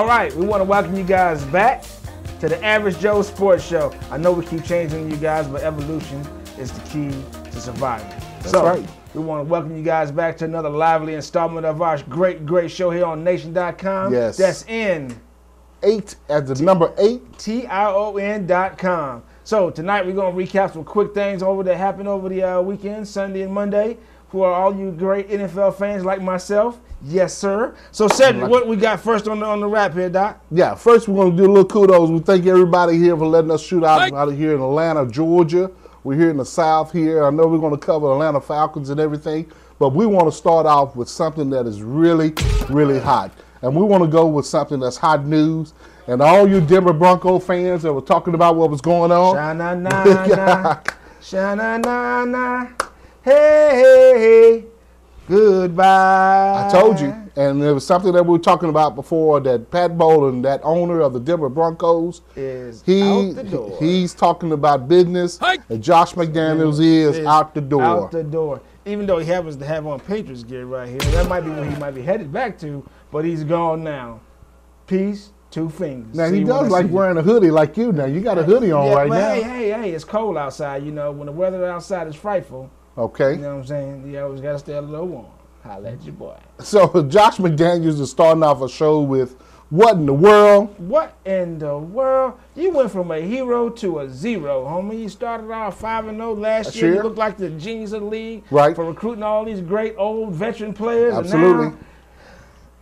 All right, we want to welcome you guys back to the Average Joe Sports Show. I know we keep changing you guys, but evolution is the key to surviving. That's right. We want to welcome you guys back to another lively installment of our great show here on Nation.com. Yes. That's in 8 as the number 8. TION.com. So tonight we're going to recap some quick things that happened over the weekend, Sunday and Monday, for all you great NFL fans like myself. Yes, sir. So, Cedric, what we got first on the wrap here, Doc? Yeah, first we're going to do a little kudos. We thank everybody here for letting us shoot out of here in Atlanta, Georgia. We're here in the South here. I know we're going to cover Atlanta Falcons and everything, but we want to start off with something that is really, really hot. And we want to go with something that's hot news. And all you Denver Bronco fans that were talking about what was going on. Sha-na-na-na, sha-na-na-na, hey, goodbye. I told you. And there was something that we were talking about before, that Pat Bowlen, that owner of the Denver Broncos, is out the door. He's talking about business, and Josh McDaniels is out the door. Out the door. Even though he happens to have on Patriots gear right here. That might be where he might be headed back to, but he's gone now. Peace, two fingers. Now, he does like wearing a hoodie like you now. You got a hoodie on right now. Hey, it's cold outside, you know. When the weather outside is frightful. Okay. You know what I'm saying? You always got to stay a little warm. Holla at your boy. So, Josh McDaniels is starting off a show with what in the world? What in the world? You went from a hero to a zero, homie. You started out 5-0 last year. You looked like the genius of the league for recruiting all these great old veteran players. Absolutely. And now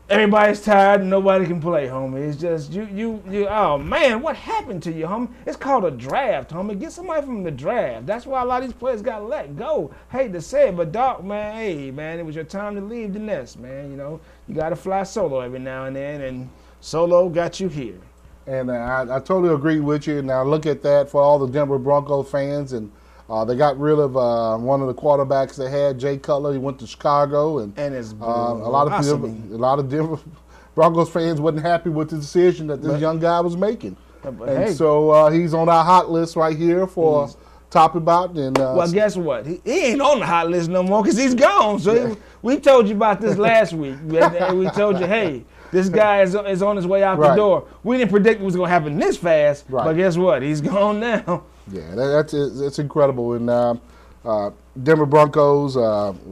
everybody's tired and nobody can play, homie. It's just you. Oh man, what happened to you, homie? It's called a draft, homie. Get somebody from the draft. That's why a lot of these players got let go. Hate to say it, but dog, man, hey, man, it was your time to leave the nest, man. You know, you got to fly solo every now and then, and solo got you here. And I totally agree with you. Now look at that for all the Denver Broncos fans, and they got rid of one of the quarterbacks they had, Jay Cutler. He went to Chicago, and it's a lot of Denver Broncos fans wasn't happy with the decision that this young guy was making. So he's on our hot list right here for top about. And well, guess what? He ain't on the hot list no more because he's gone. So we told you about this last week. We told you, hey, this guy is on his way out the door. We didn't predict it was going to happen this fast, but guess what? He's gone now. Yeah, that's incredible. And Denver Broncos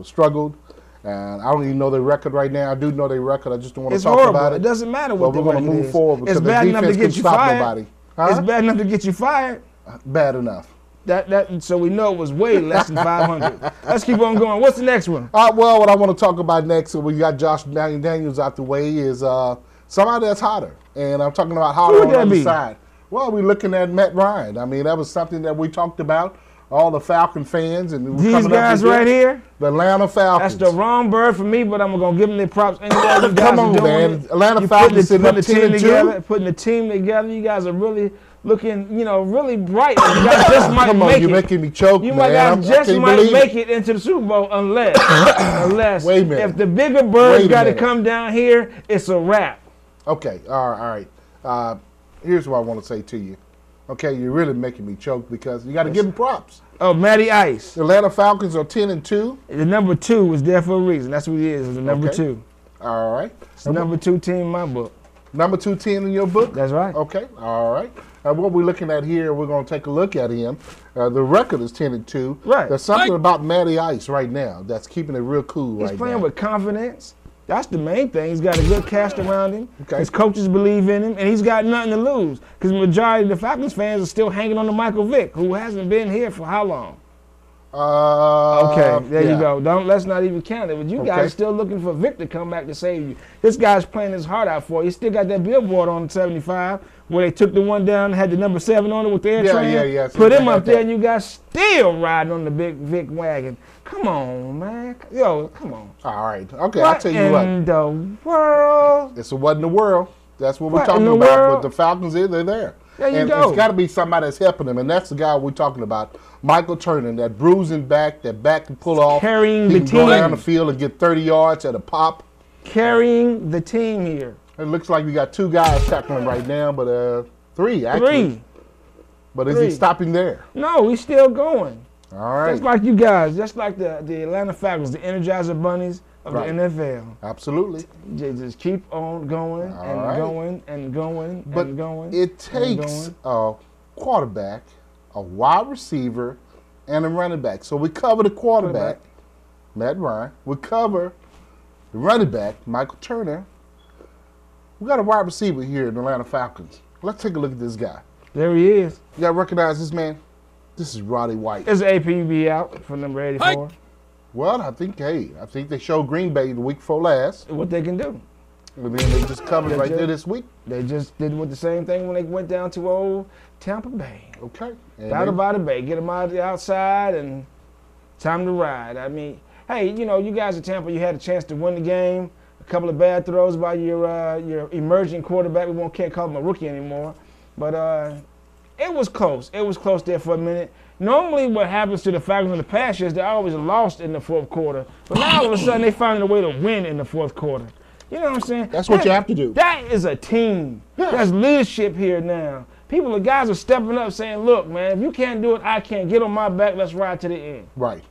struggled, and I don't even know their record right now. I do know their record. I just don't want to talk about it. It doesn't matter what the record is. But we're going to move forward because it's bad enough to get you fired. Huh? It's bad enough to get you fired. Bad enough. So we know it was way less than 500. Let's keep on going. What's the next one? Well, what I want to talk about next, so we got Josh McDaniels out the way, is somebody that's hotter. And I'm talking about hotter on the other side. Well, we're looking at Matt Ryan. I mean, that was something that we talked about, all the Falcon fans. And these guys right here? The Atlanta Falcons. That's the wrong bird for me, but I'm going to give them their props. Come on, man. Atlanta Falcons sitting up 10-2. Putting the team together. You guys are really looking, really bright. You guys just might make it. You're making me choke, man. You guys just might make it into the Super Bowl unless wait a minute. If the bigger birds got to come down here, it's a wrap. Okay, all right. Here's what I want to say to you. Okay, you're really making me choke because you got to give them props. Oh, Matty Ice. The Atlanta Falcons are 10-2. The number 2 was there for a reason. That's what he is. The number 2. All right. It's the number 2 team in my book. Number 2 team in your book? That's right. Okay. All right. What we're looking at here, we're going to take a look at him. The record is 10-2. Right. There's something about Matty Ice right now that's keeping it real cool right now. He's playing with confidence. That's the main thing. He's got a good cast around him. His coaches believe in him, and he's got nothing to lose. Because the majority of the Falcons fans are still hanging on to Michael Vick, who hasn't been here for how long? Okay, there you go. Let's not even count it. But you guys are still looking for Vick to come back to save you. This guy's playing his heart out for you. He still got that billboard on 75 where they took the one down, had the number 7 on it with the air train. Put him up there, and you guys still riding on the big Vick wagon. Come on, man. Yo, come on. All right. Okay, I'll tell you what. What in the world? It's a what in the world. That's what we're talking about. But the Falcons, they're there. There you go. It's got to be somebody that's helping them, and that's the guy we're talking about, Michael Turner, that bruising back, that back can pull off. Carrying the team. Go down the field and get 30 yards at a pop. Carrying the team here. It looks like we got 2 guys tackling right now, but 3 actually. 3. But is he stopping there? No, he's still going. All right. Just like you guys, just like the Atlanta Falcons, the Energizer Bunnies, of the NFL. Absolutely. Just keep on going going and going but and going. It takes a quarterback, a wide receiver, and a running back. So we cover the quarterback, Matt Ryan. We cover the running back, Michael Turner. We got a wide receiver here in the Atlanta Falcons. Let's take a look at this guy. There he is. You got to recognize this man. This is Roddy White. Is APB out for number 84? Well, I think they showed Green Bay the week before last. What they can do. And then they just covered there this week. They just did the same thing when they went down to old Tampa Bay. Okay. Down by the Bay. Get them out of the outside and time to ride. I mean, hey, you guys at Tampa, you had a chance to win the game. A couple of bad throws by your emerging quarterback. Can't call him a rookie anymore. But it was close. It was close there for a minute. Normally what happens to the Falcons in the past years, they're always lost in the fourth quarter. But now all of a sudden they find a way to win in the fourth quarter. You know what I'm saying? That's what you have to do. That is a team. There's leadership here now. The guys are stepping up saying, look, man, if you can't do it, I can't. Get on my back. Let's ride to the end. Right.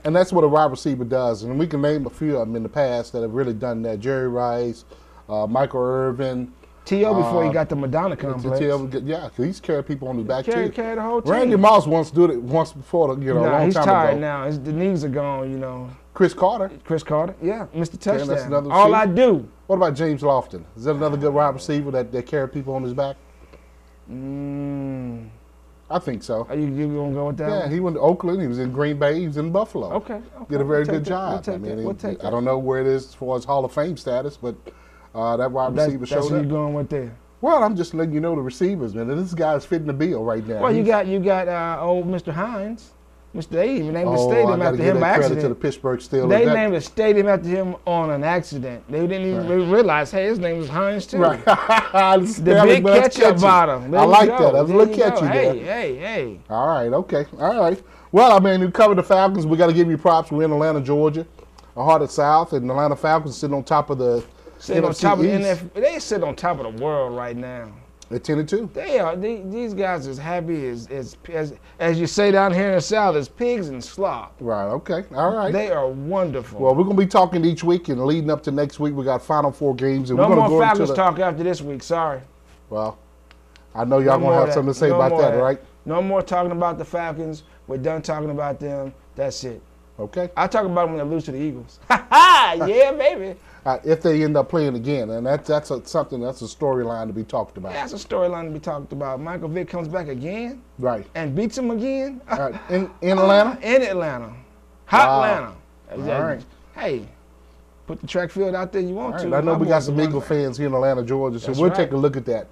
And that's what a wide receiver does. And we can name a few of them in the past that have really done that. Jerry Rice, Michael Irvin. T.O. before he got the Madonna complex. Yeah, he's carried people on his back too. Carried the whole team. Randy Moss once did it once before, a long time ago. He's tired now. The knees are gone, Chris Carter, yeah, Mr. Touchdown. That's another All I do. What about James Lofton? Is that another good wide receiver that carried people on his back? I think so. Are you gonna go with that? Yeah, he went to Oakland. He was in Green Bay. He was in Buffalo. Okay. Did a very good job. I don't know where it is as far as Hall of Fame status, but that wide receiver showed up. That's what you're going with there. Well, I'm just letting you know the receivers, man. This guy's fitting the bill right now. Well, you got old Mr. Hines. They even named the stadium after him by accident. To the Pittsburgh Steelers. They named the stadium after him on an accident. They didn't even realize, hey, his name was Hines too. Right. The big catch-up bottom. I like that. That was a little catchy there. Hey. All right, okay. All right. Well, I mean, we covered the Falcons. We got to give you props. We're in Atlanta, Georgia, the heart of the South, and the Atlanta Falcons sitting on top of the NFC East. They sit on top of the world right now. They're 10-2. They are. These guys are as happy as you say down here in the South, as pigs and slop. Right. Okay. All right. They are wonderful. Well, we're gonna be talking each week and leading up to next week. We got Final Four games. And no we're gonna more Falcons talk after this week. Sorry. Well, I know y'all gonna have something to say about that, right? No more talking about the Falcons. We're done talking about them. That's it. Okay. I talk about them when they lose to the Eagles. Yeah, baby. If they end up playing again, and that's a storyline to be talked about. That's a storyline to be talked about. Michael Vick comes back again, right, and beats him again. In Atlanta. In Atlanta, Atlanta. All right. Hey, put the track field out there you want to. I know we got some Eagle fans here in Atlanta, Georgia, so we'll take a look at that.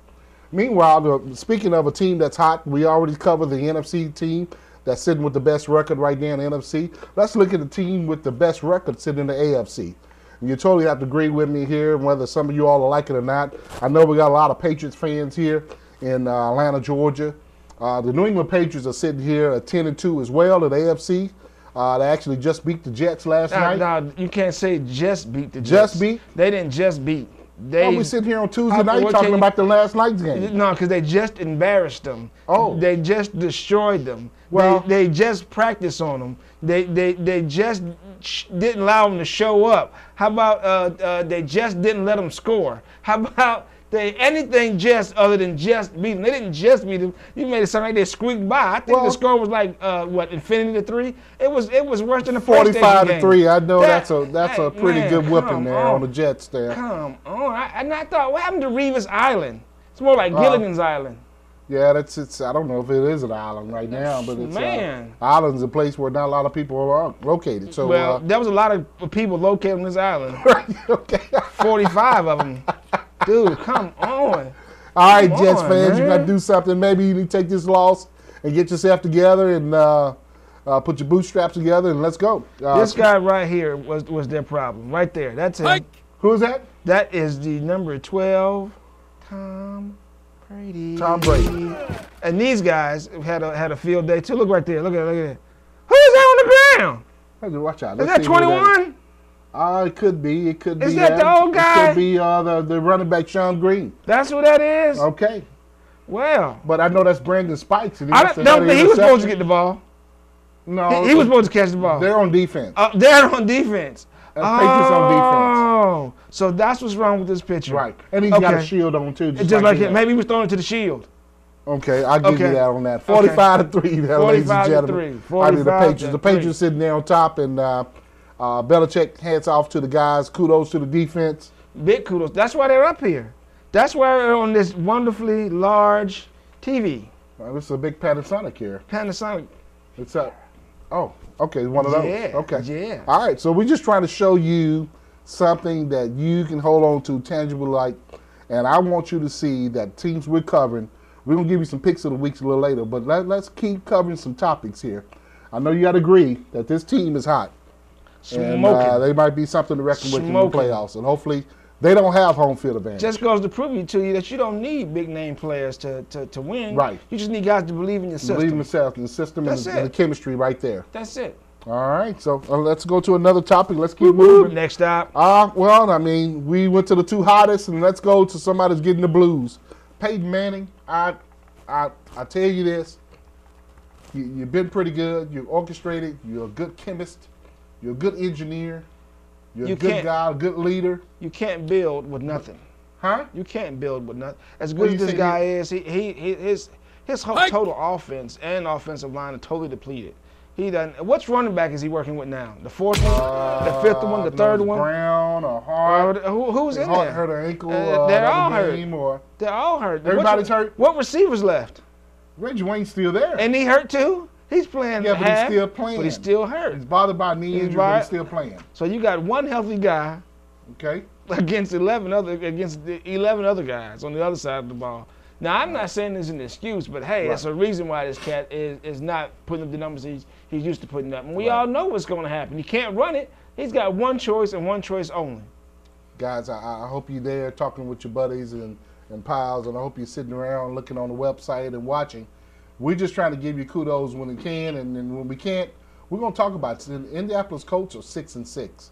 Meanwhile, speaking of a team that's hot, we already covered the NFC team that's sitting with the best record right now in the NFC. Let's look at the team with the best record sitting in the AFC. And you totally have to agree with me here, whether some of you all like it or not. I know we got a lot of Patriots fans here in Atlanta, Georgia. The New England Patriots are sitting here at 10-2 as well in the AFC. They actually just beat the Jets last night. No, you can't say just beat the Jets. Just beat? They didn't just beat. We sitting here on Tuesday night talking about the last night's game. No, because they just embarrassed them. Oh. They just destroyed them. Well, they just practiced on them. They just didn't allow them to show up. How about they just didn't let them score? How about anything just other than just beat them? They didn't just beat them. You made it sound like they squeaked by. I think the score was like infinity to 3. It was worse than the 45-3. I know that's a pretty good whipping there on the Jets there. Come on. I thought, what happened to Revis Island? It's more like Gilligan's Island. Yeah, it's. I don't know if it is an island right now, but it's island's a place where not a lot of people are located. So there was a lot of people located on this island. Okay. 45 of them. Dude, come on. All right, Jets fans, you got to do something. Maybe you need to take this loss and get yourself together and put your bootstraps together and let's go. This guy right here was their problem. Right there. That's him. Who is that? That is the number 12, Tom Brady. Tom Brady. And these guys had a field day too. Look right there. Look at it. Who is that on the ground? Watch out. Is that 21? It could be. It could be. Is that the old guy? It could be the running back, Sean Green. That's who that is? Okay. Well. But I know that's Brandon Spikes. And he was supposed to get the ball. No. He was supposed to catch the ball. They're on defense. They're on defense. Patriots on defense. Oh, so that's what's wrong with this pitcher. Right. And he's got a shield on, too. Just like him. Maybe he was throwing it to the shield. Okay, I'll give you that on that. 45-3, ladies and gentlemen. 45-3. The Patriots sitting there on top, and Belichick hands off to the guys. Kudos to the defense. Big kudos. That's why they're up here. That's why they're on this wonderfully large TV. Well, this is a big Panasonic here. Panasonic. It's up. Oh, okay, one of those. Yeah, okay. Yeah. All right, so we're just trying to show you something that you can hold on to, tangible like, and I want you to see that teams we're covering. We're going to give you some picks of the weeks a little later, but let's keep covering some topics here. I know you got to agree that this team is hot. Smoking. And they might be something to reckon with in the playoffs, and hopefully they don't have home field advantage. Just goes to prove to you that you don't need big name players to win. Right. You just need guys to believe in your system. Believe in yourself, in the system, and the chemistry right there. That's it. All right, so let's go to another topic. Let's keep moving. Next stop. Well, I mean, we went to the two hottest, and let's go to somebody that's getting the blues. Peyton Manning, I tell you this, you've been pretty good. You've orchestrated. You're a good chemist. You're a good engineer. You're a good guy, a good leader. You can't build with nothing. Huh? You can't build with nothing. As good as this guy is, his whole total offense and offensive line are totally depleted. He doesn't. Which running back is he working with now? The fourth one, the fifth one, the third one? Brown or Hart. Who's in there? Hurt an ankle. They're all hurt. They're all hurt. Everybody's hurt. What receivers left? Reggie Wayne's still there. And he hurt too? He's playing. Yeah, but he's still playing. But he's still hurt. He's bothered by knee injury, but he's still playing. So you got one healthy guy. Okay. Against 11 other guys on the other side of the ball. Now I'm not saying this is an excuse, but hey, that's a reason why this cat is not putting up the numbers he's used to putting up. And we all know what's going to happen. He can't run it. He's got one choice and one choice only. Guys, I hope you're there talking with your buddies and pals, and I hope you're sitting around looking on the website and watching. We're just trying to give you kudos when we can, and then when we can't, we're going to talk about it. The Indianapolis Colts are 6-6.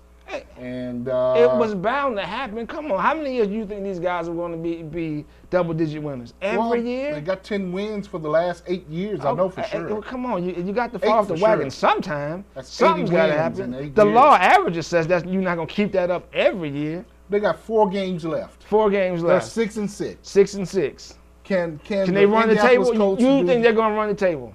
And it was bound to happen. Come on, how many years do you think these guys are going to be double-digit winners? Every year? They got 10 wins for the last 8 years. I know for sure. Come on, you got to fall off the wagon sometime. Something's got to happen. The years. Law averages says that you're not going to keep that up every year. They got 4 games left. 4 games left. They're 6-6. 6-6. Can they run the table? You think they're going to run the table?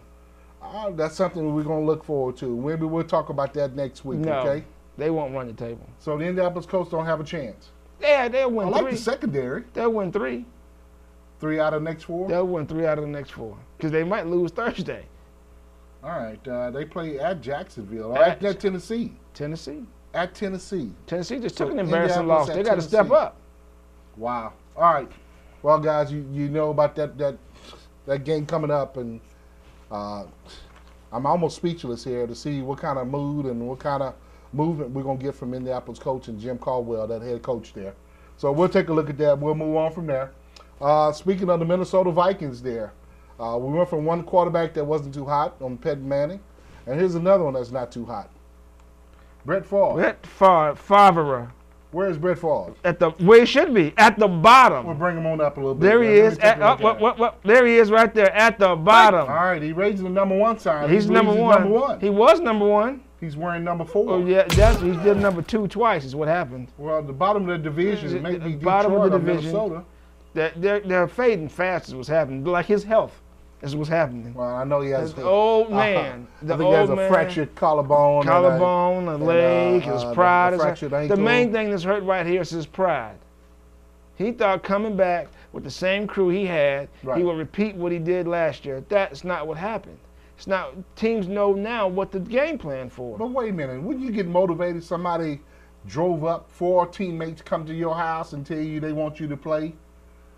That's something we're going to look forward to. Maybe we'll talk about that next week. No. Okay. They won't run the table. So the Indianapolis Colts don't have a chance. Yeah, they'll win 3. I like the secondary. They'll win 3. 3 out of the next 4? They'll win 3 out of the next 4. Because they might lose Thursday. All right. They play at Jacksonville. At Tennessee. Tennessee. At Tennessee. Tennessee just took an embarrassing loss. They got to step up. Wow. All right. Well, guys, you know about that game coming up, and I'm almost speechless here to see what kind of mood and what kind of movement we're going to get from Indianapolis coach and Jim Caldwell, that head coach there. So we'll take a look at that. We'll move on from there. Speaking of the Minnesota Vikings there, we went from one quarterback that wasn't too hot on Peyton Manning, and here's another one that's not too hot. Brett Favre. Favre. Where is Brett Favre? Where he should be, at the bottom. We'll bring him on up a little bit. There he is. There he is right there at the bottom. All right, he raising the number 1 sign. He's number 1. He was number 1. He's wearing number 4. Oh yeah, he did number 2 twice. Is what happened. Well, the bottom of the division, maybe Detroit or Minnesota. They're fading fast. Is what's happening. Like his health is what's happening. Well, I know he has the old man. I think he has a fractured collarbone, a leg, his pride. Fractured ankle. The main thing that's hurt right here is his pride. He thought coming back with the same crew he had, he would repeat what he did last year. That's not what happened. It's not. Teams know now what the game plan for. But wait a minute. Wouldn't you get motivated? Somebody drove up, 4 teammates come to your house and tell you they want you to play?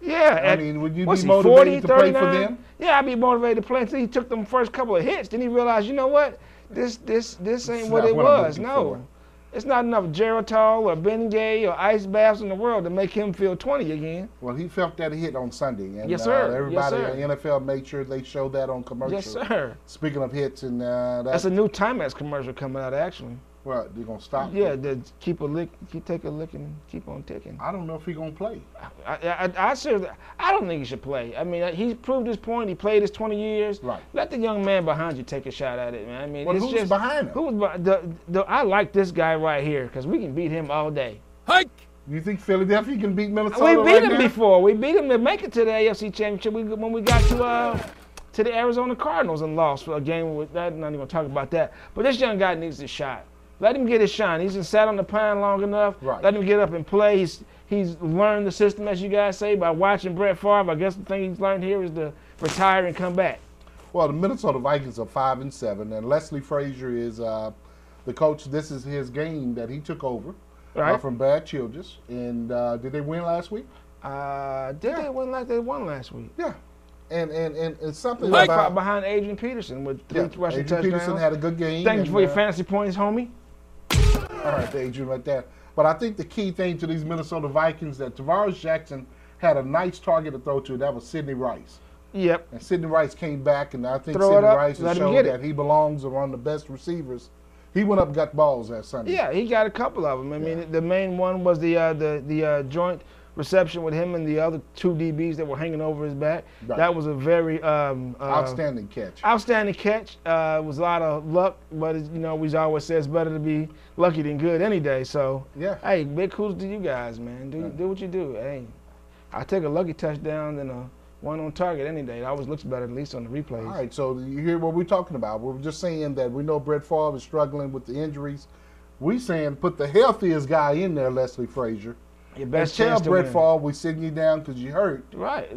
Yeah. I mean, would you be motivated 40, to play for them? Yeah, I'd be motivated to play until he took them first couple of hits. Then he realized, you know what? This ain't what it was. No. It's not enough Geritol or Bengay or ice baths in the world to make him feel 20 again. Well, he felt that hit on Sunday. And, yes, sir. Everybody in the NFL made sure they showed that on commercial. Yes, sir. Speaking of hits, and that's a new Timex commercial coming out, actually. Well, they're gonna stop. Yeah, keep take a lick and keep on ticking. I don't know if he's gonna play. I seriously, I don't think he should play. I mean, he's proved his point. He played his 20 years. Right. Let the young man behind you take a shot at it, man. I mean, Well, it's who's just behind him? I like this guy right here because we can beat him all day. Hike! You think Philadelphia can beat Minnesota? We beat right him now? before. We beat him to make it to the AFC Championship when we got to the Arizona Cardinals and lost for a game. I'm not even gonna talk about that. But this young guy needs a shot. Let him get his shine. He's been sat on the pine long enough. Right. Let him get up and play. He's learned the system, as you guys say, by watching Brett Favre. I guess the thing he's learned here is to retire and come back. Well, the Minnesota Vikings are 5-7, and Leslie Frazier is the coach. This is his game that he took over from Brad Childress. And did they win last week? They win like they won last week? Yeah. And it's something Like about behind Adrian Peterson with 3 rushing touchdowns. Peterson had a good game. Thank you for your fantasy points, homie. All right, Adrian, right there. But I think the key thing to these Minnesota Vikings that Tavares Jackson had a nice target to throw to. That was Sidney Rice. Yep. And Sidney Rice came back, and I think Throw Sidney it up, Rice has let him shown get it. that he belongs among the best receivers. He went up and got balls that Sunday. Yeah, he got a couple of them. I mean, the main one was the joint reception with him and the other 2 DBs that were hanging over his back. Right. That was a very outstanding catch. Outstanding catch. It was a lot of luck, but we always say it's better to be lucky than good any day. So, yeah. Hey, big kudos to you guys, man. Do what you do. Hey, I take a lucky touchdown than a one on target any day. It always looks better, at least on the replays. All right, so you hear what we're talking about. We're just saying that we know Brett Favre is struggling with the injuries. We saying put the healthiest guy in there, Leslie Frazier. Your best and chance tell to Brett win. Favre we're sitting you down because you hurt. Right.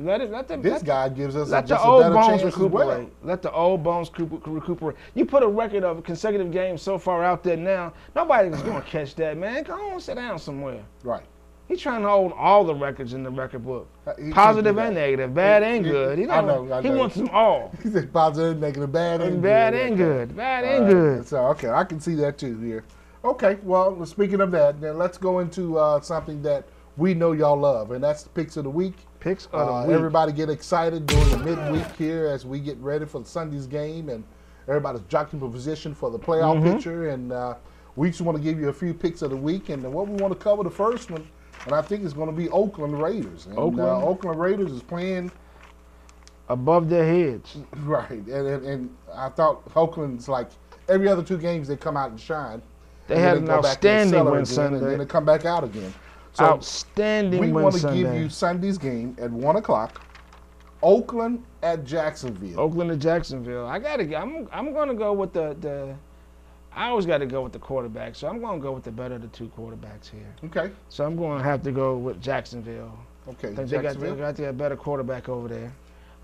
This guy gives us let just the a old better bones chance recuperate. as well. Let the old bones recuperate. You put a record of consecutive games so far out there now, nobody's going to catch that, man. Come on, sit down somewhere. Right. He's trying to hold all the records in the record book, He positive can't and do that. negative, bad and good. I know. He wants them all. He said positive, negative, bad, and Bad good. and good. Bad All and right. good. So, okay, I can see that too here. Okay, well, speaking of that, then let's go into something that we know y'all love, and that's the picks of the week. Picks of the week. Everybody get excited during the midweek here as we get ready for Sunday's game, and everybody's jockeying for position for the playoff picture. And we just want to give you a few picks of the week, and what we want to cover the first one, and I think it's going to be Oakland Raiders. And, Oakland Raiders is playing above their heads. Right, and I thought Oakland's like every other 2 games they come out and shine. They had an outstanding win Sunday. And then they come back out again. So outstanding win Sunday. We want to give you Sunday's game at 1 o'clock. Oakland at Jacksonville. Oakland at Jacksonville. I'm going to go with the I always got to go with the quarterback, so I'm going to go with the better of the 2 quarterbacks here. Okay. So I'm going to have to go with Jacksonville. Okay. I think they got a better quarterback over there.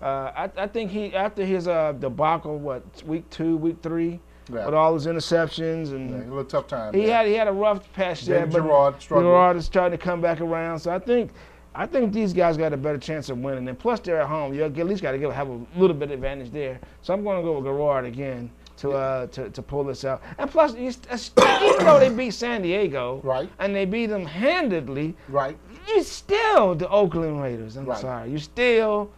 I think after his debacle, week 2, week 3, with all his interceptions and a little tough time. He had a rough patch there, but Gerard is starting to come back around. So I think these guys got a better chance of winning. And plus, they're at home. You at least got to have a little bit of advantage there. So I'm going to go with Gerard again to pull this out. And plus, even though they beat San Diego, and they beat them handedly, you're still the Oakland Raiders. I'm sorry, you're still.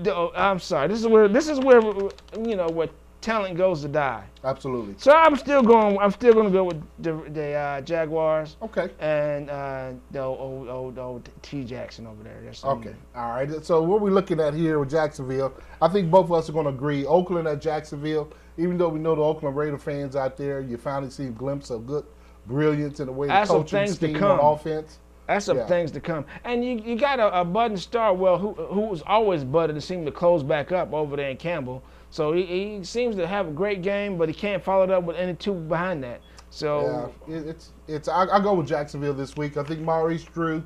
I'm sorry. This is where where talent goes to die. Absolutely. So I'm still going to go with the Jaguars. Okay. And the old T Jackson over there. Okay. All right. So what we're looking at here with Jacksonville, I think both of us are going to agree. Oakland at Jacksonville. Even though we know the Oakland Raider fans out there, you finally see a glimpse of good brilliance in the way the coaching scheme on offense. That's some things to come. And you got a budding star, who was always budded and seemed to close back up over there in Campbell. So he seems to have a great game, but he can't follow it up with any 2 behind that. So I go with Jacksonville this week. I think Maurice Drew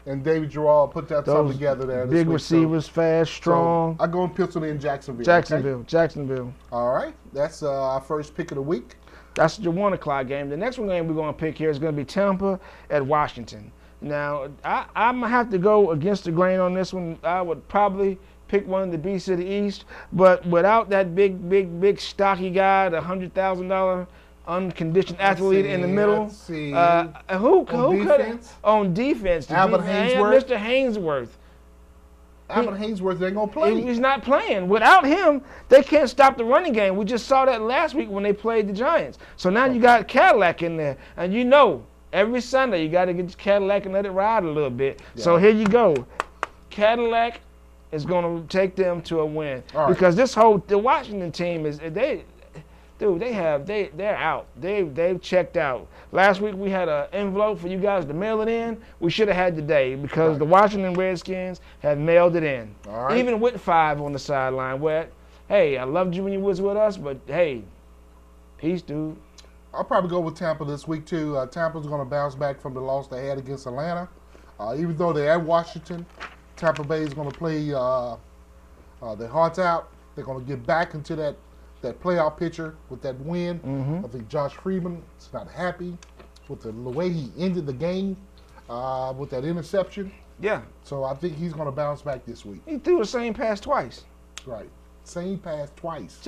and David Gerard put something together there this big week. Receivers, fast, strong. So I go and pencil in Jacksonville. Jacksonville. All right. That's our first pick of the week. That's the 1 o'clock game. The next game we're going to pick here is going to be Tampa at Washington. Now, I'm going to have to go against the grain on this one. I would probably pick one of the beasts of the East, but without that big, stocky guy, the $100,000 unconditioned athlete in the middle. Who could on defense? Albert Hainsworth. Mr. Hainsworth. Alvin Haynesworth ain't gonna play. He's not playing. Without him, they can't stop the running game. We just saw that last week when they played the Giants. So now you got Cadillac in there, and you know every Sunday you got to get your Cadillac and let it ride a little bit. Yeah. So here you go. Cadillac is going to take them to a win because the Washington team they're out. They've checked out. Last week we had an envelope for you guys to mail it in. We should have had today because the Washington Redskins have mailed it in. Even with 5 on the sideline. Where, hey, I loved you when you was with us, but hey, peace, dude. I'll probably go with Tampa this week too. Tampa's going to bounce back from the loss they had against Atlanta. Even though they're at Washington, Tampa Bay is going to play their hearts out. They're going to get back into that playoff picture with that win. I think Josh Freeman is not happy with the way he ended the game with that interception. Yeah. So I think he's going to bounce back this week. He threw the same pass twice. Right. Same pass twice.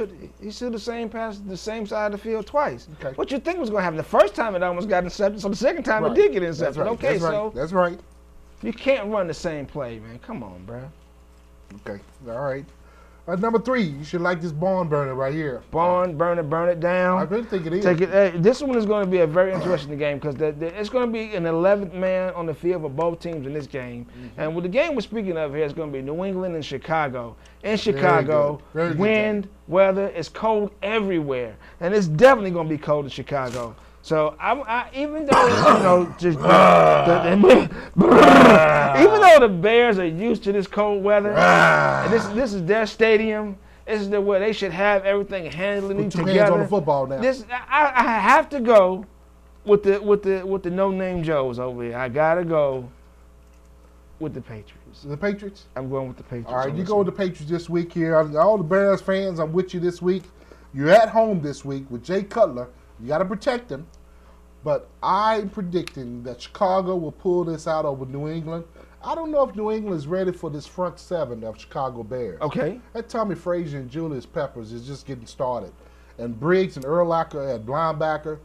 He threw the same pass the same side of the field twice. Okay. What you think was going to happen? The first time it almost got intercepted, so the second time it did get intercepted. That's right. Okay, That's right. You can't run the same play, man. Come on, bro. Okay. All right. Number 3, you should like this barn burner right here. Barn burner, burn it down. I really think it is. This one is going to be a very interesting game because it's going to be an 11th man on the field for both teams in this game. And with the game we're speaking of here, it's going to be New England and Chicago. In Chicago, wind, weather, it's cold everywhere. And it's definitely going to be cold in Chicago. So even though even though the Bears are used to this cold weather, and this is their stadium. This is where they should have everything handling together. Put 2 hands on the football now. I have to go with the no-name Joes over here. I gotta go with the Patriots. The Patriots? I'm going with the Patriots. All right, you go with the Patriots this week here. All the Bears fans, I'm with you this week. You're at home this week with Jay Cutler. You got to protect him. But I'm predicting that Chicago will pull this out over New England. I don't know if New England is ready for this front 7 of Chicago Bears. Okay. That Tommy Frazier and Julius Peppers is just getting started. And Briggs and Urlacher at linebacker.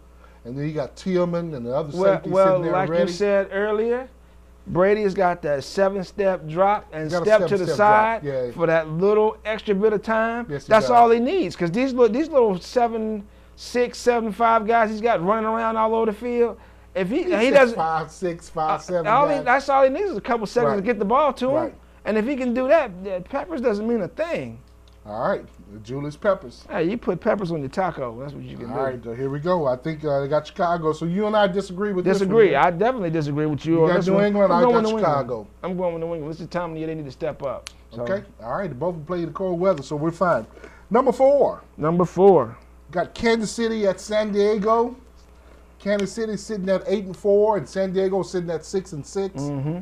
And then you got Tillman and the other safety sitting there like ready. You said earlier, Brady's got that 7-step drop and step to the side for that little extra bit of time. Yes, that's all he needs because these little 7'6", 7'5" guys he's got running around all over the field. If he doesn't 5'6", 5'7", that's all he needs is a couple seconds to get the ball to him. Right. And if he can do that, Peppers doesn't mean a thing. All right, Julius Peppers. Hey, you put peppers on your taco. That's what you can do. All right, here we go. I think they got Chicago. So you and I disagree with this one. I definitely disagree with you. You got New England, I got Chicago. I'm going with New England. This is the time of the year they need to step up. So. Okay, all right. They both play the cold weather, so we're fine. Number 4. Got Kansas City at San Diego. Kansas City sitting at 8-4, and San Diego sitting at 6-6. Mm-hmm.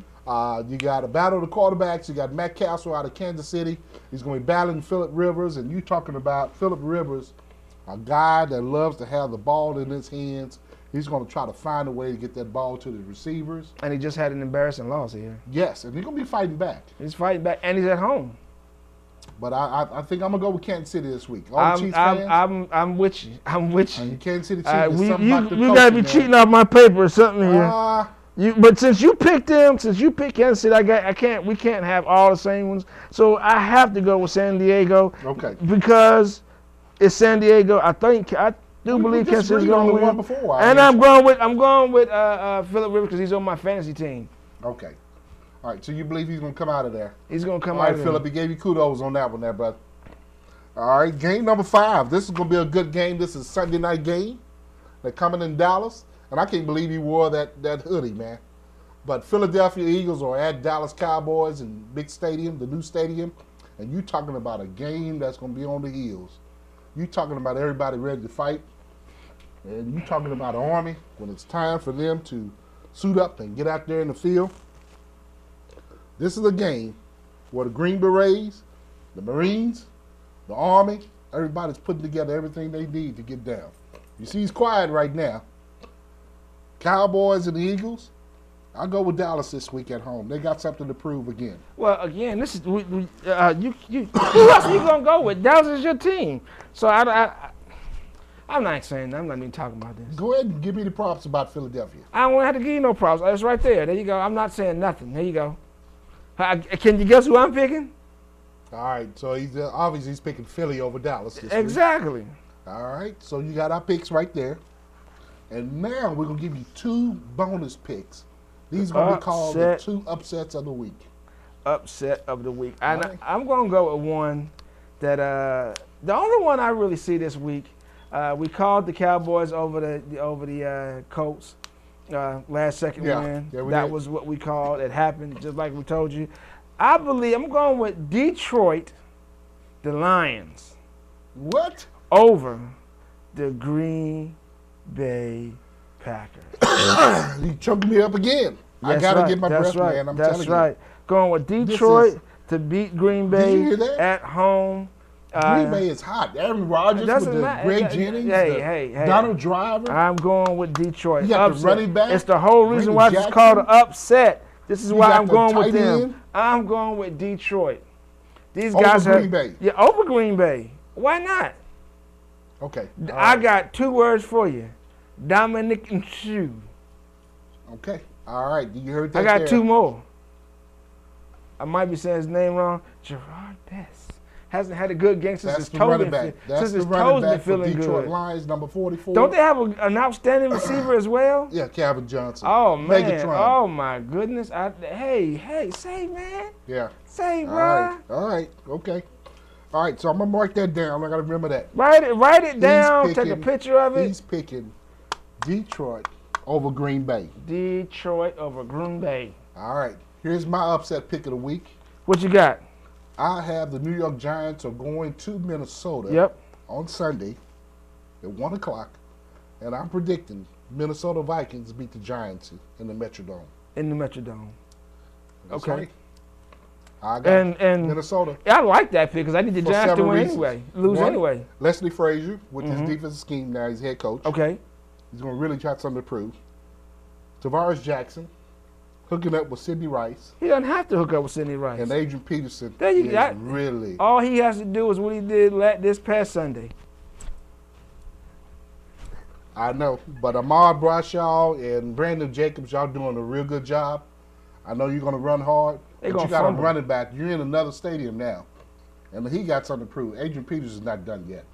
You got a battle of the quarterbacks. You got Matt Castle out of Kansas City. He's going to be battling Phillip Rivers, and you talking about Phillip Rivers, a guy that loves to have the ball in his hands. He's going to try to find a way to get that ball to the receivers. And he just had an embarrassing loss here. Yes, and he's going to be fighting back. He's fighting back, and he's at home. But I think I'm gonna go with Kansas City this week. All the Chiefs fans, I'm with you. I'm with you. And Kansas City team. You gotta be cheating off my paper or something here. But since you picked Kansas City, we can't have all the same ones. So I have to go with San Diego. Okay. Because it's San Diego. I do believe Kansas City's gonna win. And I'm going with Phillip Rivers because he's on my fantasy team. Okay. All right, so you believe he's going to come out of there? He's going to come out of there. All right, Phillip, he gave you kudos on that one there, brother. All right, game number 5. This is going to be a good game. This is a Sunday night game. They're coming in Dallas, and I can't believe he wore that hoodie, man. But Philadelphia Eagles are at Dallas Cowboys in big stadium, the new stadium, and you talking about a game that's going to be on the heels. You talking about everybody ready to fight, and you talking about an Army when it's time for them to suit up and get out there in the field. This is a game where the Green Berets, the Marines, the Army, everybody's putting together everything they need to get down. You see he's quiet right now. Cowboys and the Eagles, I'll go with Dallas this week at home. They got something to prove again. Well, again, this is who else are you gonna go with? Dallas is your team. So I'm not saying that. I'm not even talking about this. Go ahead and give me the props about Philadelphia. I don't have to give you no props. It's right there. There you go. I'm not saying nothing. There you go. Can you guess who I'm picking? All right, so he's obviously he's picking Philly over Dallas this week. Exactly. All right, so you got our picks right there. And now we're going to give you 2 bonus picks. These are going to be called the 2 upsets of the week. Upset of the week. Right. I'm going to go with one that the only one I really see this week. We called the Cowboys over the Colts last second win. That was what we called. It happened just like we told you. I believe I'm going with Detroit, the Lions. What? Over the Green Bay Packers. You choked me up again. I got to get my breath, man. I'm telling you. That's right. Going with Detroit to beat Green Bay at home. Green Bay is hot. Aaron Rodgers with the Greg Jennings, Donald Driver. I'm going with Detroit. You got the running back. It's the whole reason why it's called an upset. This is why I'm going with them. I'm going with Detroit. These guys over Green Bay. Yeah, over Green Bay. Why not? Okay. I got 2 words for you. Dominic and Sue. Okay. All right. You heard that? I got 2 more. I might be saying his name wrong. Gerard Best hasn't had a good game since his toes been feeling good. That's the running back for Detroit Lions, number 44. Don't they have an outstanding receiver as well? Yeah, Calvin Johnson. Oh, man. Megatron. Oh, my goodness. Hey, say, man. Yeah. Say, bro. All right. Okay. All right, so I'm going to mark that down. I got to remember that. Write it down. Take a picture of it. He's picking Detroit over Green Bay. Detroit over Green Bay. All right. Here's my upset pick of the week. What you got? I have the New York Giants are going to Minnesota on Sunday at 1 o'clock, and I'm predicting Minnesota Vikings beat the Giants in the Metrodome. In the Metrodome. That's okay. Right. I got Minnesota. I like that pick because I need the Giants to win anyway, anyway. Leslie Frazier with his defensive scheme now, he's head coach. Okay. He's going to really try something to prove. Tavares Jackson hooking up with Sidney Rice. He doesn't have to hook up with Sidney Rice. And Adrian Peterson really. All he has to do is what he did this past Sunday. I know, but Ahmad Bradshaw and Brandon Jacobs, y'all doing a real good job. I know you're going to run hard, but you got a running back. You're in another stadium now, and he got something to prove. Adrian Peters is not done yet.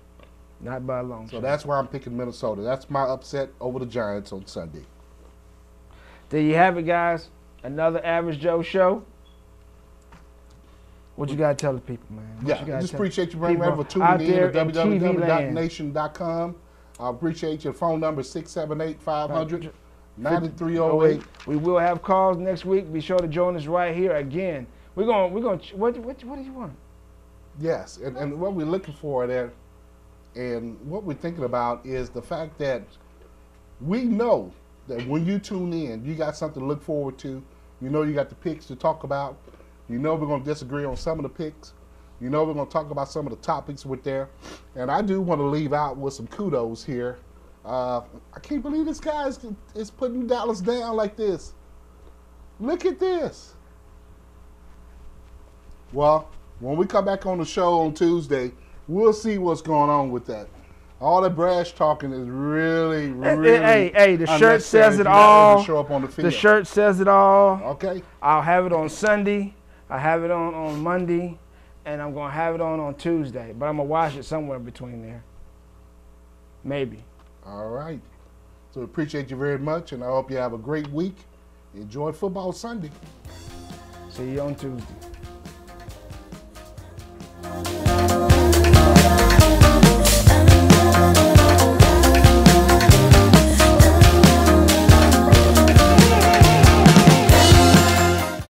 Not by a long shot. So that's why I'm picking Minnesota. That's my upset over the Giants on Sunday. There you have it, guys. Another Average Joe show. What you got to tell the people, man? Just appreciate you very much for tuning in to www.nation.com. I appreciate your phone number, 678-500-9308. We will have calls next week. Be sure to join us right here again. We're going. What do you want? Yes, and what we're looking for there, and what we're thinking about is the fact that we know that when you tune in, you got something to look forward to. You know you got the picks to talk about. You know we're going to disagree on some of the picks. You know we're going to talk about some of the topics with there. And I do want to leave out with some kudos here. I can't believe this guy is putting Dallas down like this. Look at this. Well, when we come back on the show on Tuesday, we'll see what's going on with that. All the brash talking is really Hey, the shirt says it all. Show up on the field. The shirt says it all. Okay. I'll have it on Sunday. I have it on Monday. And I'm going to have it on Tuesday. But I'm going to wash it somewhere between there. Maybe. All right. So appreciate you very much, and I hope you have a great week. Enjoy football Sunday. See you on Tuesday.